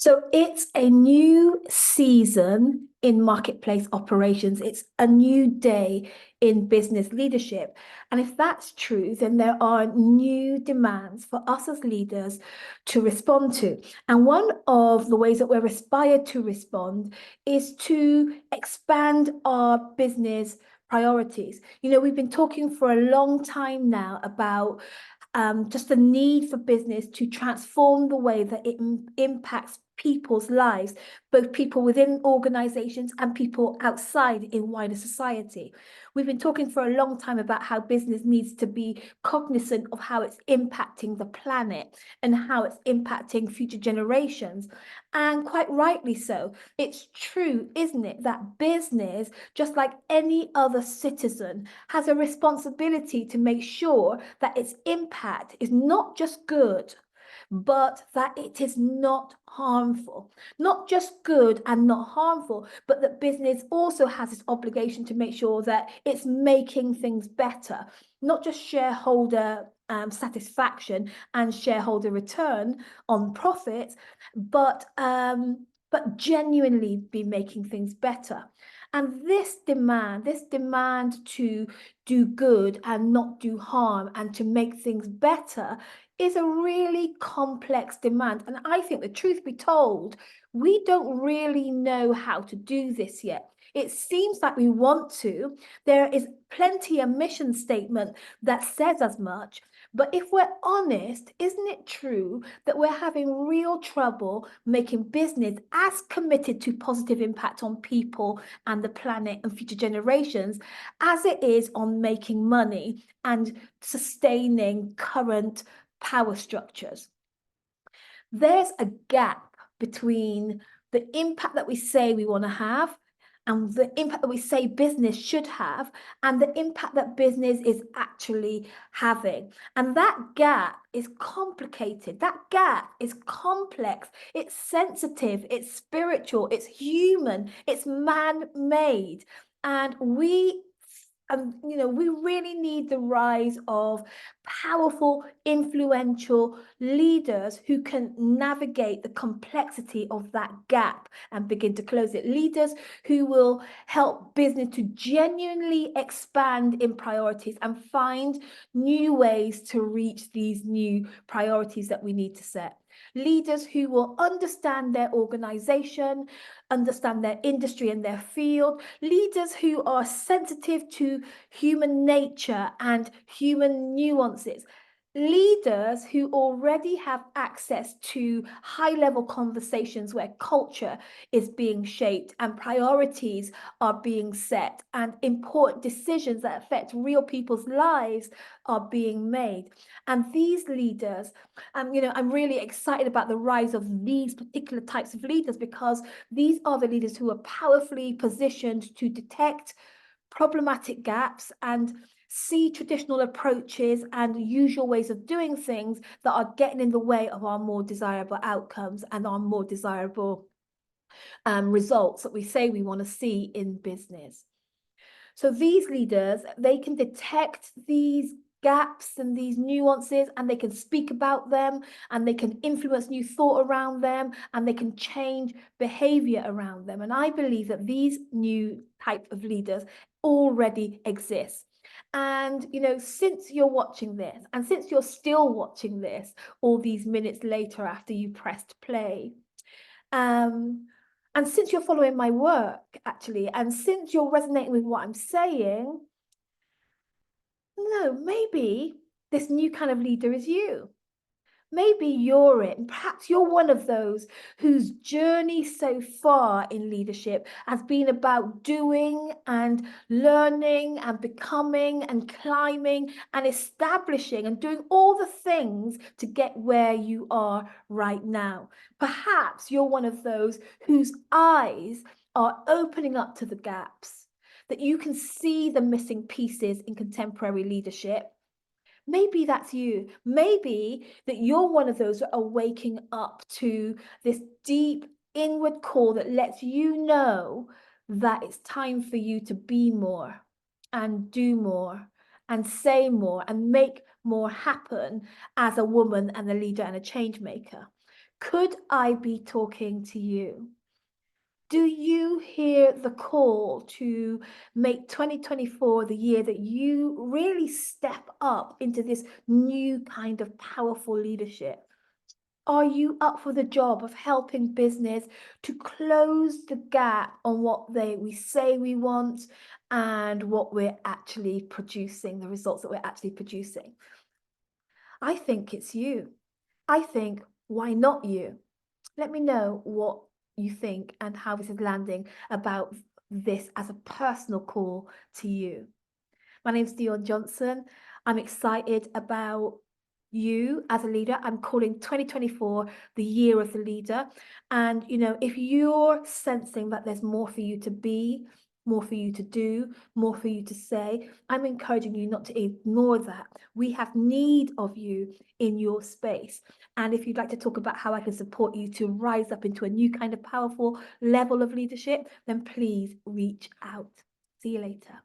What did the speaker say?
So it's a new season in marketplace operations. It's a new day in business leadership. And if that's true, then there are new demands for us as leaders to respond to. And one of the ways that we're inspired to respond is to expand our business priorities. We've been talking for a long time now about just the need for business to transform the way that it impacts people's lives, both people within organizations and people outside in wider society. We've been talking for a long time about how business needs to be cognizant of how it's impacting the planet and how it's impacting future generations. And quite rightly so. It's true, isn't it, that business, just like any other citizen, has a responsibility to make sure that its impact is not just good, but that it is not harmful. Not just good and not harmful, but that business also has this obligation to make sure that it's making things better, not just shareholder satisfaction and shareholder return on profits, but genuinely be making things better. And this demand to do good and not do harm and to make things better is a really complex demand. And I think, the truth be told, we don't really know how to do this yet. It seems like we want to. There is plenty a mission statement that says as much. But if we're honest, isn't it true that we're having real trouble making business as committed to positive impact on people and the planet and future generations as it is on making money and sustaining current power structures? There's a gap between the impact that we say we want to have and the impact that we say business should have and the impact that business is actually having. And that gap is complicated. That gap is complex. It's sensitive. It's spiritual. It's human. It's man-made. And we really need the rise of powerful, influential leaders who can navigate the complexity of that gap and begin to close it. Leaders who will help business to genuinely expand in priorities and find new ways to reach these new priorities that we need to set. Leaders who will understand their organization, understand their industry and their field. Leaders who are sensitive to human nature and human nuances. Leaders who already have access to high-level conversations where culture is being shaped and priorities are being set and important decisions that affect real people's lives are being made. And these leaders, I'm really excited about the rise of these particular types of leaders, because these are the leaders who are powerfully positioned to detect problematic gaps and see traditional approaches and usual ways of doing things that are getting in the way of our more desirable outcomes and our more desirable results that we say we want to see in business. So these leaders, they can detect these gaps and these nuances, and they can speak about them, and they can influence new thought around them, and they can change behavior around them. And I believe that these new type of leaders already exist. And, since you're watching this, and since you're still watching this all these minutes later after you pressed play, and since you're following my work, actually, and since you're resonating with what I'm saying, no, maybe this new kind of leader is you. Maybe you're it. And perhaps you're one of those whose journey so far in leadership has been about doing and learning and becoming and climbing and establishing and doing all the things to get where you are right now. Perhaps you're one of those whose eyes are opening up to the gaps, that you can see the missing pieces in contemporary leadership. Maybe that's you. Maybe that you're one of those that are waking up to this deep inward call that lets you know that it's time for you to be more and do more and say more and make more happen as a woman and a leader and a change maker. Could I be talking to you? Do you hear the call to make 2024 the year that you really step up into this new kind of powerful leadership? Are you up for the job of helping business to close the gap on what we say we want and what we're actually producing, the results that we're actually producing? I think it's you. I think, why not you? Let me know what you think and how this is landing about this as a personal call to you. My name's Dion Johnson. I'm excited about you as a leader. I'm calling 2024 the year of the leader. And, if you're sensing that there's more for you to be, more for you to do, more for you to say, I'm encouraging you not to ignore that. We have need of you in your space. And if you'd like to talk about how I can support you to rise up into a new kind of powerful level of leadership, then please reach out. See you later.